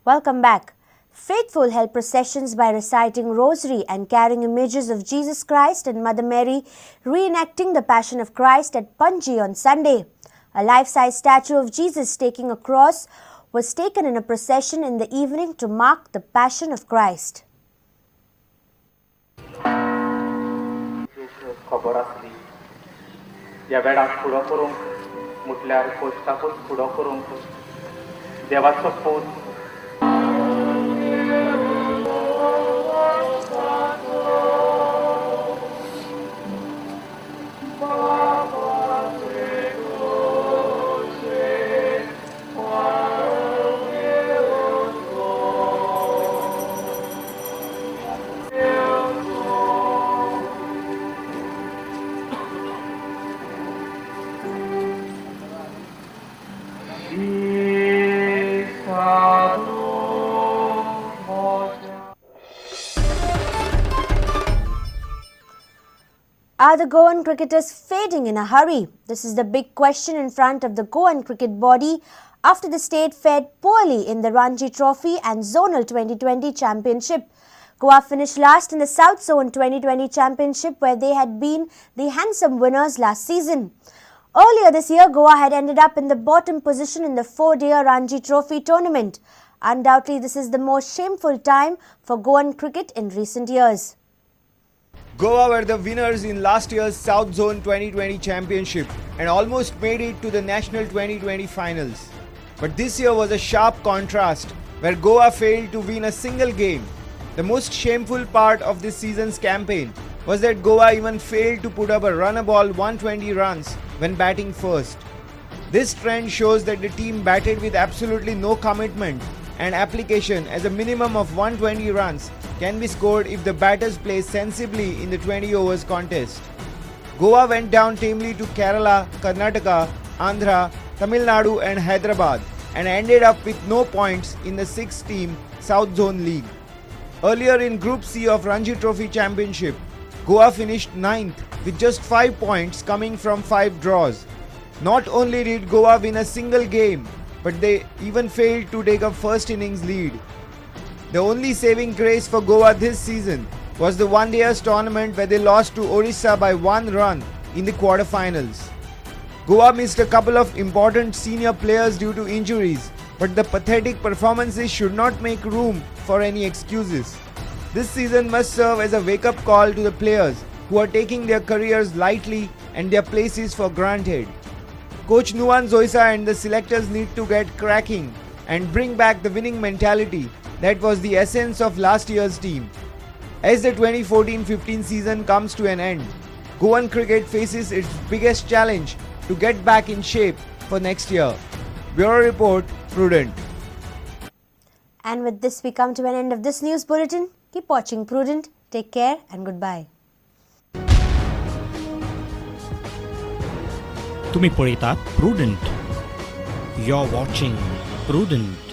Welcome back. Faithful held processions by reciting rosary and carrying images of Jesus Christ and Mother Mary, reenacting the Passion of Christ at Panji on Sunday. A life-size statue of Jesus taking a cross was taken in a procession in the evening to mark the Passion of Christ. खबर आसली ह्या वेळाक फुडो करूंक म्हटल्यार पोस्टाकूच फुडो करूंक देवाचो पूत Are the Goan cricketers fading in a hurry? This is the big question in front of the Goan cricket body after the state fared poorly in the Ranji Trophy and Zonal 2020 Championship. Goa finished last in the South Zone 2020 Championship, where they had been the handsome winners last season. Earlier this year, Goa had ended up in the bottom position in the 4-day Ranji Trophy tournament. Undoubtedly, this is the most shameful time for Goan cricket in recent years. Goa were the winners in last year's South Zone 2020 Championship and almost made it to the National 2020 finals. But this year was a sharp contrast where Goa failed to win a single game. The most shameful part of this season's campaign was that Goa even failed to put up a run-a-ball 120 runs when batting first. This trend shows that the team batted with absolutely no commitment and application, as a minimum of 120 runs can be scored if the batters play sensibly in the 20 overs contest. Goa went down tamely to Kerala, Karnataka, Andhra, Tamil Nadu and Hyderabad and ended up with no points in the 6-team South Zone League. Earlier in Group C of Ranji Trophy Championship, Goa finished 9th with just 5 points coming from 5 draws. Not only did Goa win a single game, but they even failed to take a first innings lead. The only saving grace for Goa this season was the one-dayers tournament, where they lost to Odisha by 1 run in the quarterfinals. Goa missed a couple of important senior players due to injuries, but the pathetic performances should not make room for any excuses. This season must serve as a wake-up call to the players who are taking their careers lightly and their places for granted. Coach Nuwan Zoisa and the selectors need to get cracking and bring back the winning mentality that was the essence of last year's team. As the 2014-15 season comes to an end, Goan cricket faces its biggest challenge to get back in shape for next year. Bureau Report, Prudent. And with this, we come to an end of this news bulletin. Keep watching Prudent. Take care and goodbye. तुम्ही पळयतात prudent. You're watching Prudent.